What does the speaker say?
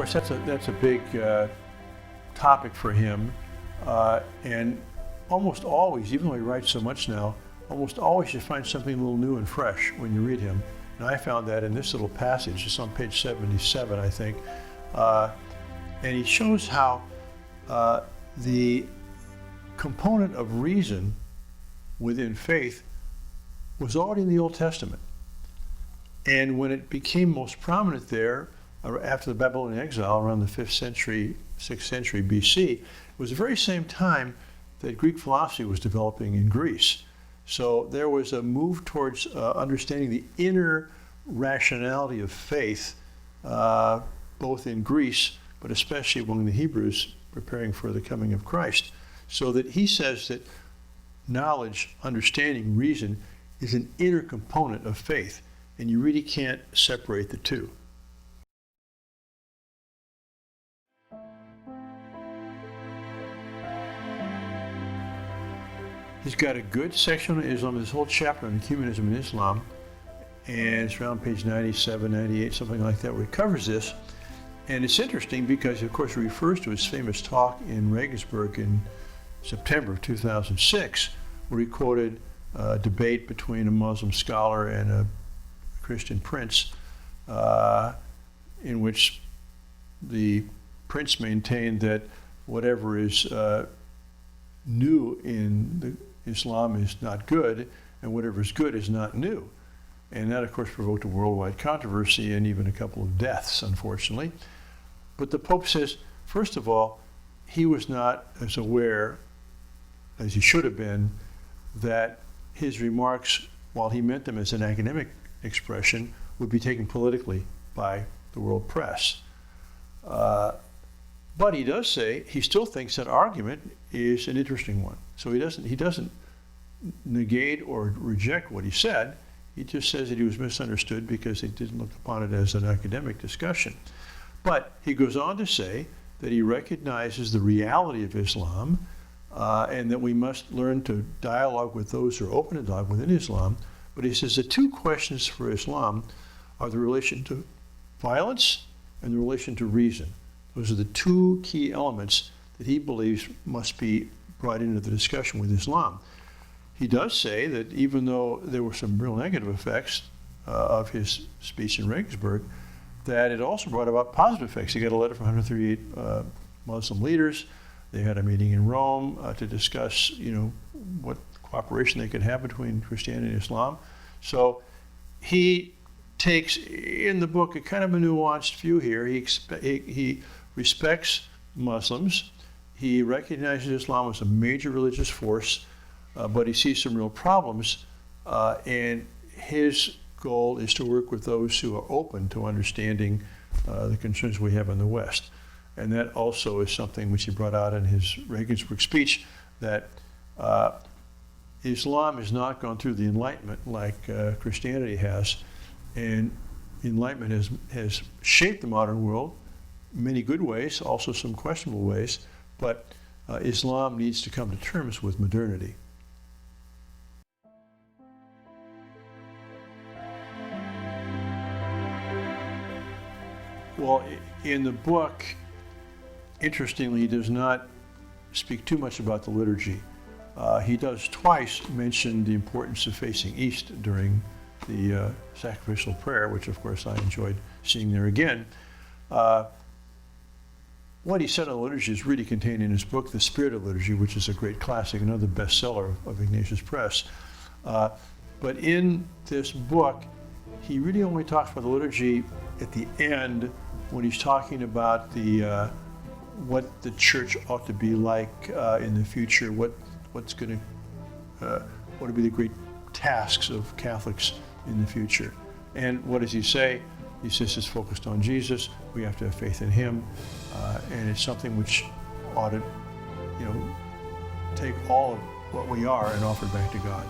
course, that's a big topic for him, and almost always, even though he writes so much now, almost always you find something a little new and fresh when you read him. And I found that in this little passage. It's on page 77, I think, and he shows how the component of reason within faith was already in the Old Testament. And when it became most prominent there, after the Babylonian exile around the 5th century, 6th century BC, it was the very same time that Greek philosophy was developing in Greece. So there was a move towards understanding the inner rationality of faith, both in Greece, but especially among the Hebrews preparing for the coming of Christ. So that he says that knowledge, understanding, reason is an inner component of faith, and you really can't separate the two. He's got a good section on Islam, this whole chapter on ecumenism in Islam, and it's around page 97, 98, something like that, where he covers this. And it's interesting because, of course, he refers to his famous talk in Regensburg in September of 2006, where he quoted a debate between a Muslim scholar and a Christian prince, in which the prince maintained that whatever is new in Islam is not good, and whatever is good is not new. And that, of course, provoked a worldwide controversy and even a couple of deaths, unfortunately. But the Pope says, first of all, he was not as aware as he should have been that his remarks, while he meant them as an academic expression, would be taken politically by the world press. But he does say he still thinks that argument is an interesting one. So he doesn't negate or reject what he said. He just says that he was misunderstood because he didn't look upon it as an academic discussion. But he goes on to say that he recognizes the reality of Islam, and that we must learn to dialogue with those who are open to dialogue within Islam. But he says the two questions for Islam are the relation to violence and the relation to reason. Those are the two key elements that he believes must be brought into the discussion with Islam. He does say that even though there were some real negative effects of his speech in Regensburg, that it also brought about positive effects. He got a letter from 138 Muslim leaders. They had a meeting in Rome to discuss, what cooperation they could have between Christianity and Islam. So he takes in the book a kind of a nuanced view here. He respects Muslims. He recognizes Islam as a major religious force, but he sees some real problems, and his goal is to work with those who are open to understanding the concerns we have in the West. And that also is something which he brought out in his Regensburg speech, that Islam has not gone through the Enlightenment like Christianity has, and Enlightenment has shaped the modern world in many good ways, also some questionable ways, but Islam needs to come to terms with modernity. Well, in the book, interestingly, he does not speak too much about the liturgy. He does twice mention the importance of facing east during the sacrificial prayer, which of course I enjoyed seeing there again. What he said on the liturgy is really contained in his book, The Spirit of Liturgy, which is a great classic, another bestseller of Ignatius Press. But in this book, he really only talks about the liturgy at the end when he's talking about what the church ought to be like in the future, what would be the great tasks of Catholics in the future. And what does he say? He says it's focused on Jesus. We have to have faith in him, and it's something which ought to, take all of what we are and offer it back to God.